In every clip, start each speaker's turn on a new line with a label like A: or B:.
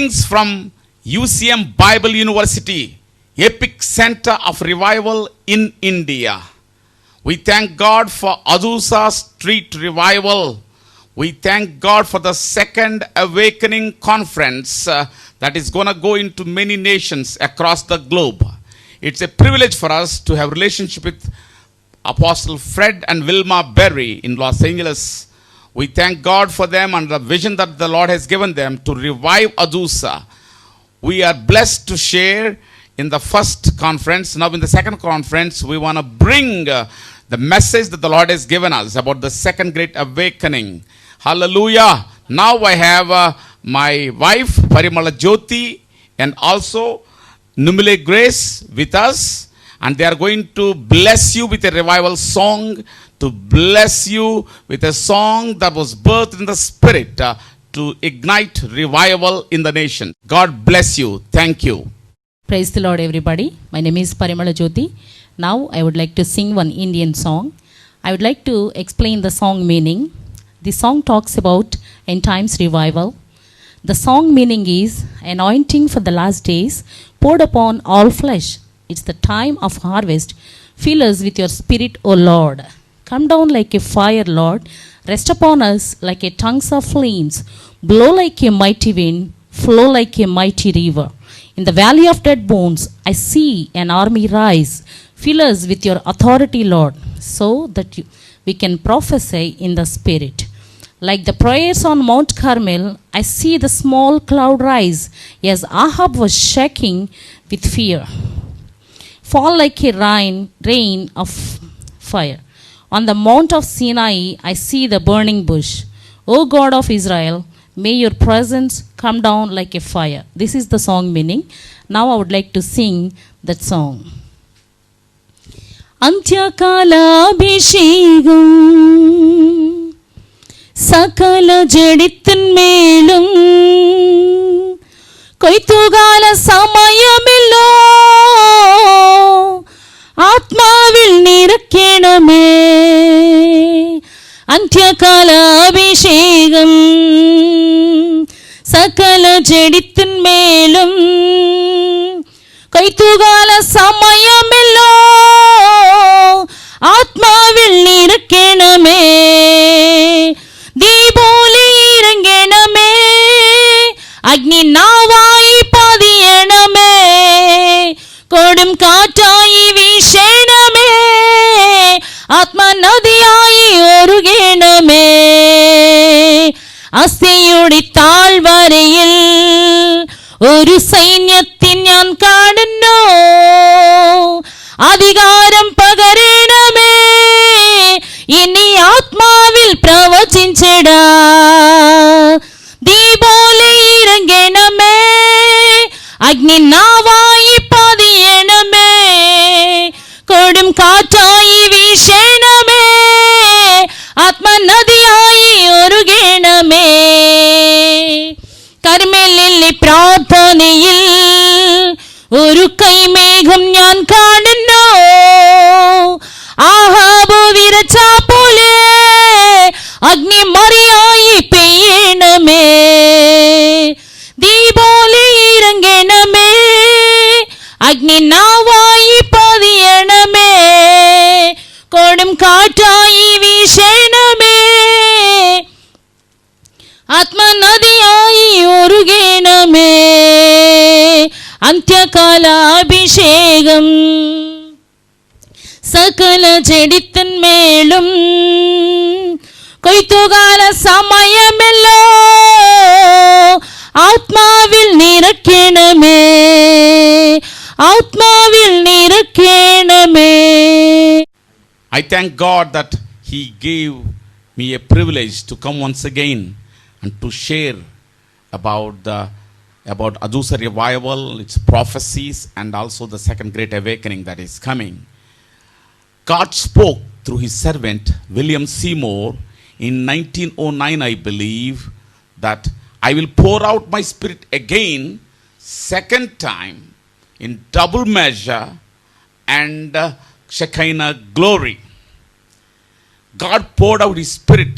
A: Greetings from UCM Bible University, Epic Center of Revival in India. We thank God for Azusa Street Revival. We thank God for the Second Awakening Conference that is going to go into many nations across the globe. It's a privilege for us to have relationship with Apostle Fred and Wilma Berry in Los Angeles. We thank God for them and the vision that the Lord has given them to revive Azusa. We are blessed to share in the first conference. Now in the second conference, we want to bring the message that the Lord has given us about the second great awakening. Hallelujah. Now I have my wife, Parimala Jyoti, and also Numile Grace with us. And they are going to bless you with a revival song, to bless you with a song that was birthed in the Spirit to ignite revival in the nation. God bless you. Thank you.
B: Praise the Lord, everybody. My name is Parimala Jyoti. Now I would like to sing one Indian song. I would like to explain the song meaning. The song talks about end times revival. The song meaning is anointing for the last days poured upon all flesh. It's the time of harvest. Fill us with your spirit, O Lord. Come down like a fire, Lord. Rest upon us like a tongues of flames. Blow like a mighty wind. Flow like a mighty river. In the valley of dead bones, I see an army rise. Fill us with your authority, Lord, so that we can prophesy in the Spirit. Like the prayers on Mount Carmel, I see the small cloud rise as Ahab was shaking with fear. Fall like a rain of fire. On the Mount of Sinai, I see the burning bush. O God of Israel, may your presence come down like a fire. This is the song meaning. Now I would like to sing that song. Antyakala Abhishegam Sakala Jedithin Melum Koitugala Samayamillo ആത്മാവിൽ നിറയ്ക്കണമേ അന്ത്യകാല അഭിഷേകം സകല ജഡിത്തിന്മേലും കൊയ്ത്തുകാല സമയമല്ലോ ആത്മാവിൽ നിറയ്ക്കണമേ ദീപോലെ ഇറങ്ങണമേ അഗ്നി നാവായി പതിയണമേ കൊടും കാറ്റായി വീശണമേ ആത്മനദിയായി ഒഴുകണമേ അസ്ഥിയുടെ താഴ്വരയിൽ ഒരു സൈന്യത്തിൻ ഞാൻ കാണുന്നു അധികാരം പകരണമേ ഇനി ആത്മാവിൽ പ്രവചിച്ചിടാ ദീപോലെ ഇറങ്ങണമേ അഗ്നി നാവായി പതിയണമേ കൊടും കാറ്റായി വീശണമേ ആത്മനദിയായി ഒഴുകണമേ കർമ്മേലിലെ പ്രാർത്ഥനയിൽ ഒരു കൈമേഘം ഞാൻ കാണുന്നു ആഹാബ് വിറച്ച പോലെ അഗ്നി മറിയായി പെയ്യണമേ ദീപോലെ ഇറങ്ങണമേ അഗ്നി നാവായി പതിയണമേ കൊടും കാറ്റായി വീശണമേ ആത്മനദിയായി ഒഴുകണമേ അന്ത്യകാല അഭിഷേകം സകല ജഡിത്തിന്മേലും കൊയ്ത്തുകാല സമയമല്ലോ ആത്മാവിൽ നിറയ്ക്കണമേ ആത്മാവിൽ നിറയ്ക്കണമേ.
A: I thank God that He gave me a privilege to come once again and to share about Azusa revival, its prophecies, and also the second great awakening that is coming. God spoke through His servant William Seymour in 1909, I believe, that I will pour out my spirit again, second time, in double measure and Shekinah glory. God poured out His Spirit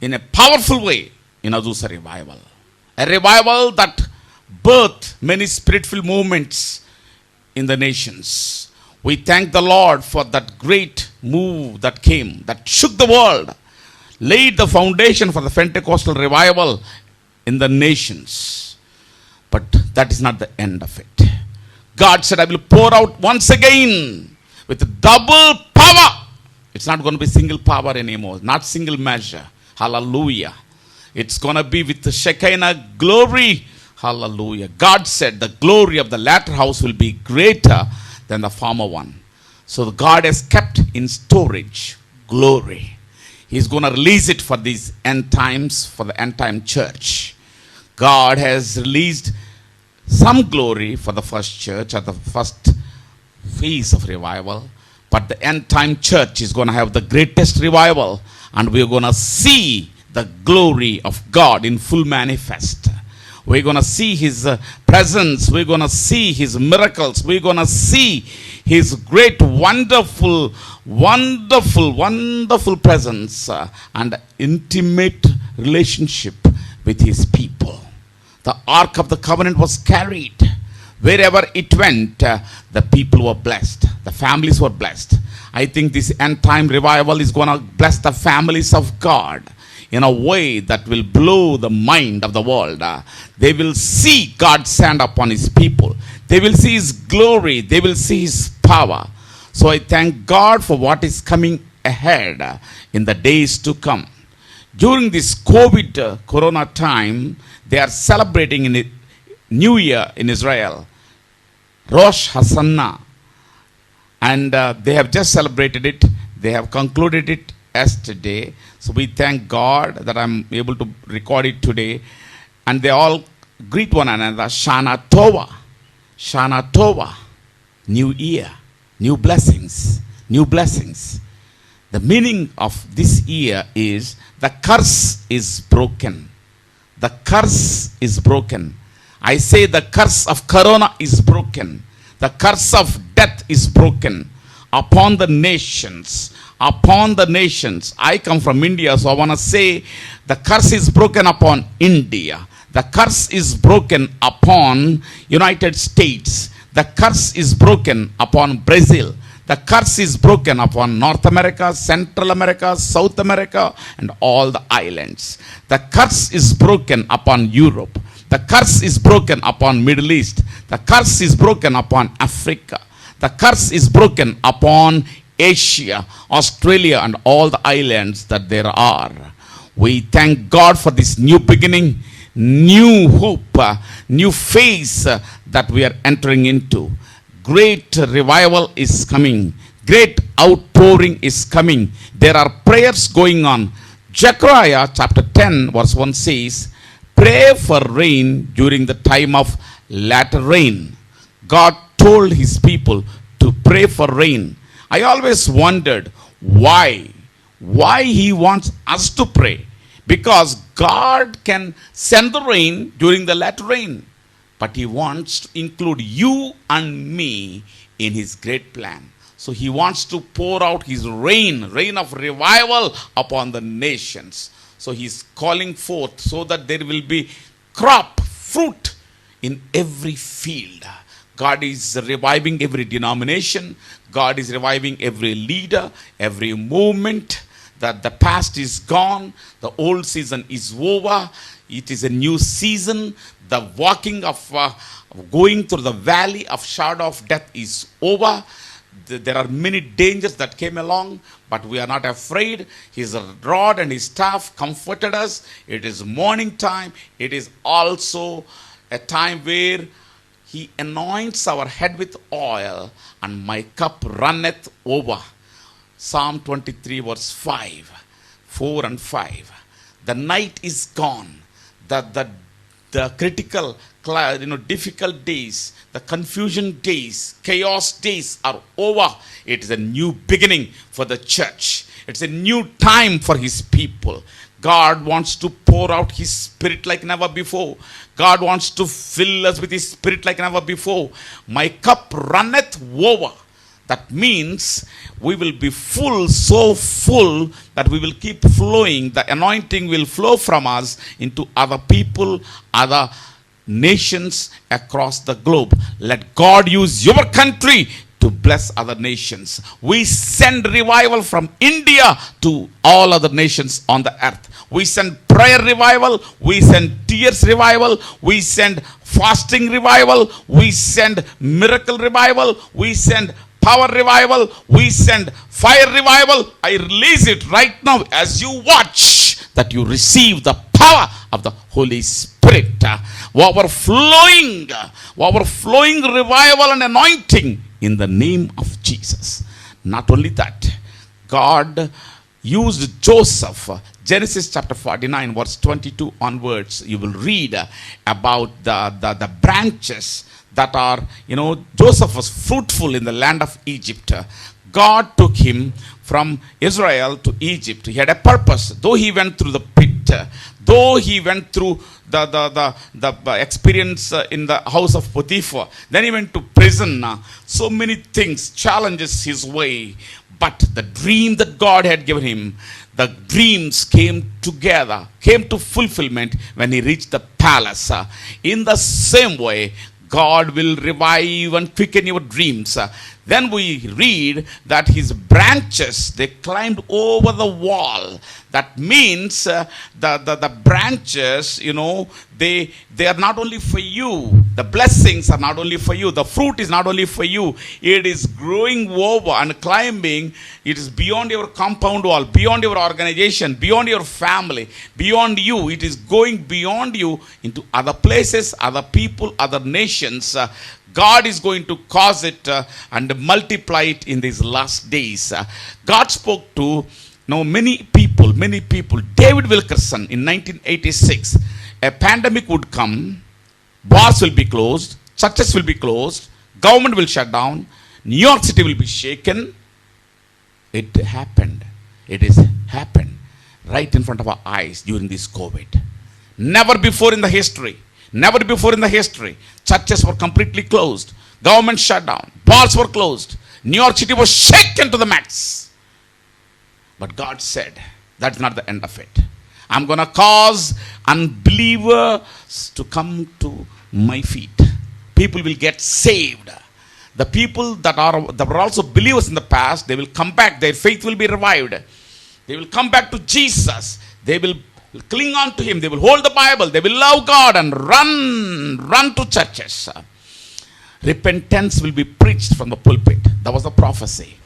A: in a powerful way in Azusa revival. A revival that birthed many spirit-filled movements in the nations. We thank the Lord for that great move that came, that shook the world, laid the foundation for the Pentecostal revival in the nations. But that is not the end of it. God said, I will pour out once again with double power. It's not going to be single power anymore, not single measure. Hallelujah. It's going to be with the Shekinah glory. Hallelujah. God said the glory of the latter house will be greater than the former one. So God has kept in storage glory. He's going to release it for these end times, for the end time church. God has released some glory for the first church at the first phase of revival. But the end time church is going to have the greatest revival. And we're going to see the glory of God in full manifest. We're going to see His presence. We're going to see His miracles. We're going to see His great, wonderful, wonderful, wonderful presence and intimate relationship with His people. The Ark of the Covenant was carried. Wherever it went, the people were blessed. The families were blessed. I think this end time revival is going to bless the families of God in a way that will blow the mind of the world. They will see God's hand upon His people. They will see His glory. They will see His power. So I thank God for what is coming ahead in the days to come. During this COVID corona time, they are celebrating in New Year in Israel, Rosh Hashanah. And they have just celebrated it. They have concluded it yesterday. So we thank God that I'm able to record it today. And they all greet one another, Shana Tova. Shana Tova. New year. New blessings. New blessings. The meaning of this year is the curse is broken. The curse is broken. I say the curse of corona is broken. The curse of death is broken upon the nations. Upon the nations. I come from India, so I want to say the curse is broken upon India. The curse is broken upon United States. The curse is broken upon Brazil. The curse is broken upon North America, Central America, South America, and all the islands. The curse is broken upon Europe. The curse is broken upon Middle East. The curse is broken upon Africa. The curse is broken upon Asia, Australia, and all the islands that there are. We thank God for this new beginning, new hope, new phase that we are entering into. Great revival is coming. Great outpouring is coming. There are prayers going on. Zechariah chapter 10 verse 1 says, pray for rain during the time of latter rain. God told His people to pray for rain. I always wondered why He wants us to pray. Because God can send the rain during the latter rain. But He wants to include you and me in His great plan. So He wants to pour out His rain of revival upon the nations. So He's calling forth so that there will be crop, fruit in every field. God is reviving every denomination. God is reviving every leader, every movement. That the past is gone. The old season is over. It is a new season. The walking of going through the valley of shadow of death is over. There are many dangers that came along, but we are not afraid. His rod and His staff comforted us. It is morning time. It is also a time where He anoints our head with oil, and my cup runneth over. Psalm 23 verse 4 and 5. The night is gone. The critical, difficult days, the confusion days, chaos days are over. It is a new beginning for the church. It's a new time for His people. God wants to pour out His Spirit like never before. God wants to fill us with His Spirit like never before. My cup runneth over. That means we will be full, so full that we will keep flowing. The anointing will flow from us into other people, other nations across the globe. Let God use your country to bless other nations. We send revival from India to all other nations on the earth. We send prayer revival, we send tears revival, we send fasting revival, we send miracle revival, we send power revival, we send fire revival. I release it right now as you watch, that you receive the power of the Holy Spirit. Overflowing revival and anointing in the name of Jesus. Not only that, God used Joseph. Genesis chapter 49 verse 22 onwards, you will read about the branches that are, Joseph was fruitful in the land of Egypt. God took him from Israel to Egypt. He had a purpose. Though he went through the pit, though he went through the experience in the house of Potiphar, then he went to prison. So many things, challenges his way. But the dream that God had given him, the dreams came together, came to fulfillment when he reached the palace. In the same way, God will revive and quicken your dreams. Then we read that his branches, they climbed over the wall. That means the branches, they are not only for you. The blessings are not only for you. The fruit is not only for you. It is growing over and climbing. It is beyond your compound wall, beyond your organization, beyond your family, beyond you. It is going beyond you into other places, other people, other nations. God is going to cause it and multiply it in these last days. God spoke to many people. David Wilkerson in 1986, a pandemic would come, bars will be closed, churches will be closed, government will shut down, New York City will be shaken. It happened. It is happened right in front of our eyes during this COVID. Never before in the history. Churches were completely closed. Government shut down. Bars were closed. New York City was shaken to the max. But God said, that's not the end of it. I'm going to cause unbelievers to come to my feet. People will get saved. The people that were also believers in the past, they will come back. Their faith will be revived. They will come back to Jesus. They will cling on to him. They will hold the Bible. They will love God and run to churches. Repentance will be preached from the pulpit. That was the prophecy.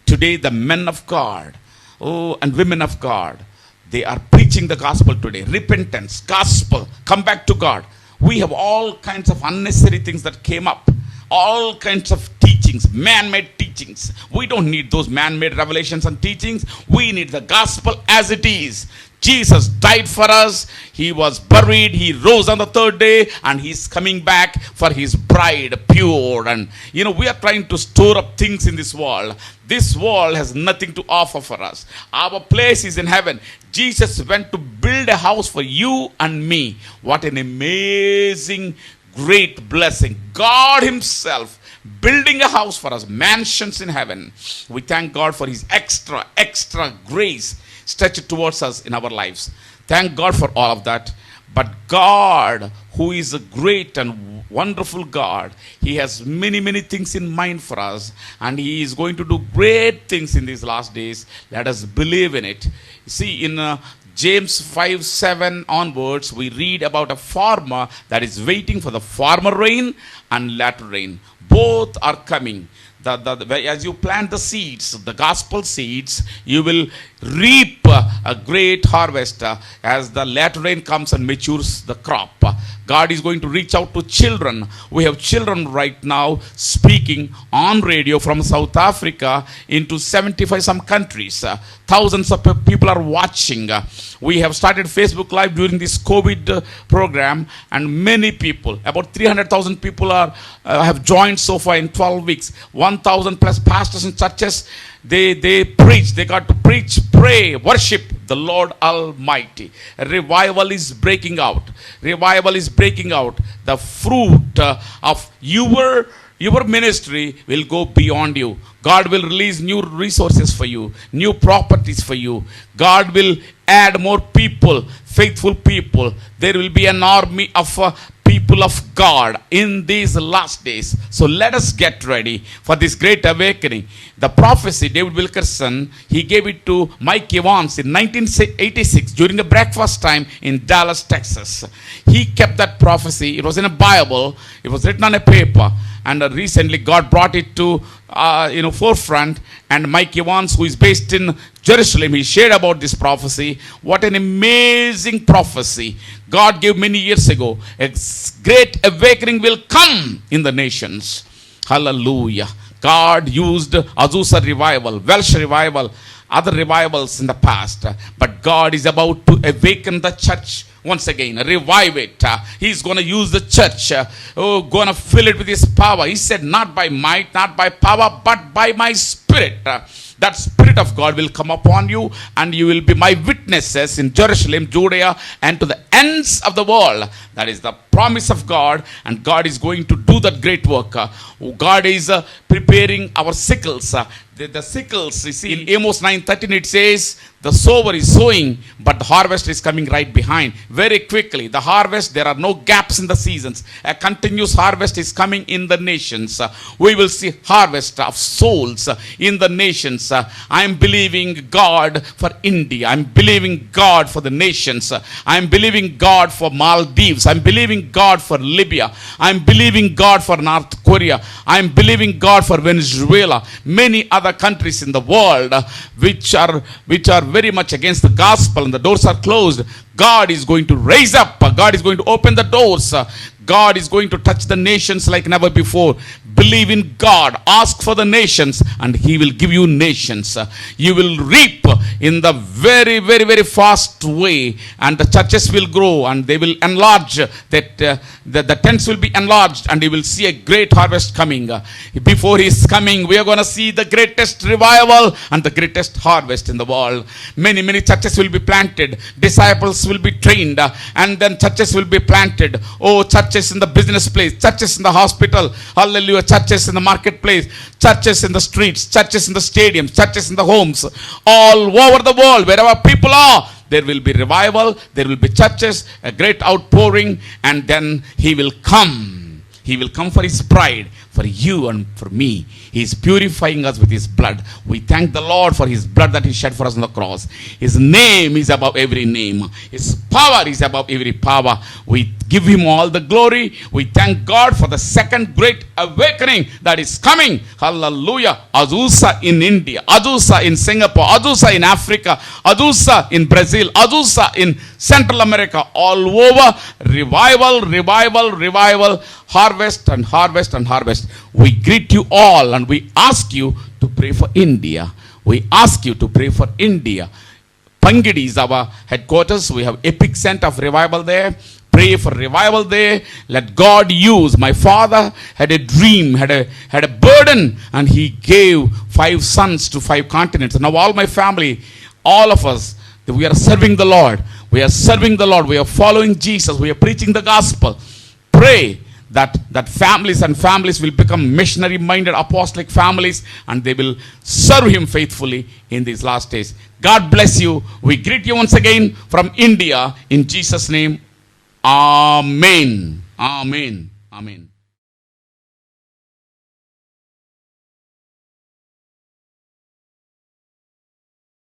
A: Today the men of God, and women of God, they are preaching the gospel today. Repentance, gospel, come back to God. We have all kinds of unnecessary things that came up. All kinds of teachings, man-made teachings. We don't need those man-made revelations and teachings. We need the gospel as it is. Jesus died for us. He was buried. He rose on the third day, and he's coming back for his bride, pure. And we are trying to store up things in this world. This world has nothing to offer for us. Our place is in heaven. Jesus went to build a house for you and me. What an amazing, great blessing. God himself building a house for us, mansions in heaven. We thank God for his extra grace stretched towards us in our lives. Thank God for all of that. But God, who is a great and wonderful God, he has many things in mind for us, and he is going to do great things in these last days. Let us believe in it. See, in James 5:7 onwards, we read about a farmer that is waiting for the former rain and latter rain. Both are coming. As you plant the seeds, the gospel seeds, you will reap a great harvest as the latter rain comes and matures the crop. God is going to reach out to children. We have children right now speaking on radio from South Africa into 75 some countries. Thousands of people are watching. We have started Facebook Live during this COVID program, and many people, about 300,000 people have joined so far in 12 weeks. 1,000 plus pastors in churches. They preach. They got to preach, pray, worship the Lord Almighty. Revival is breaking out. Revival is breaking out. The fruit of your ministry will go beyond you. God will release new resources for you, new properties for you. God will add more people, faithful people. There will be an army of people of God in these last days. So let us get ready for this great awakening. The prophecy, David Wilkerson, he gave it to Mike Evans in 1986 during a breakfast time in Dallas, Texas. He kept that prophecy. It was in a Bible. It was written on a paper. And recently God brought it to forefront, and Mike Evans, who is based in Jerusalem, he shared about this prophecy. What an amazing prophecy God gave many years ago. A great awakening will come in the nations. Hallelujah. God used Azusa revival, Welsh revival, other revivals in the past, but God is about to awaken the church once again, revive it. He's going to use the church, going to fill it with his power. He said, not by might, not by power, but by my spirit. That spirit of God will come upon you, and you will be my witnesses in Jerusalem, Judea, and to the ends of the world. That is the promise of God, and God is going to do that great work. God is preparing our sickles. The sickles, you see, in Amos 9:13 it says, the sower is sowing, but the harvest is coming right behind. Very quickly, the harvest, there are no gaps in the seasons. A continuous harvest is coming in the nations. We will see harvest of souls in the nations. I am believing God for India. I am believing God for the nations. I am believing God for Maldives. I am believing God for Libya. I am believing God for North Korea. I am believing God for Venezuela. Many other countries in the world which are very much against the gospel, and the doors are closed. God is going to raise up. God is going to open the doors. God is going to touch the nations like never before. Believe in God. Ask for the nations, and He will give you nations. You will reap in the very, very, very fast way, and the churches will grow, and they will enlarge. The tents will be enlarged, and you will see a great harvest coming. Before His coming, we are going to see the greatest revival and the greatest harvest in the world. Many, many churches will be planted. Disciples will be trained, and then churches will be planted. Oh, churches in the business place, churches in the hospital, hallelujah, churches in the marketplace, churches in the streets, churches in the stadiums, churches in the homes, all over the world, wherever people are, there will be revival, there will be churches, a great outpouring, and then He will come. He will come for His bride, for you and for me. He is purifying us with His blood. We thank the Lord for His blood that He shed for us on the cross. His name is above every name. His power is above every power. We give Him all the glory. We thank God for the second great awakening that is coming. Hallelujah. Azusa in India, Azusa in Singapore, Azusa in Africa, Azusa in Brazil, Azusa in Central America, all over. Revival, revival, revival, harvest and harvest and harvest. We greet you all, and we ask you to pray for India. We ask you to pray for India. Pangidi is our headquarters. We have epic center of revival there. Pray for revival there. Let God use. My father had a dream, had a burden, and he gave 5 sons to 5 continents. And now all my family, all of us, we are serving the Lord. We are serving the Lord. We are following Jesus. We are preaching the gospel. Pray that families and families will become missionary-minded, apostolic families, and they will serve Him faithfully in these last days. God bless you. We greet you once again from India in Jesus' name. Amen. Amen. Amen.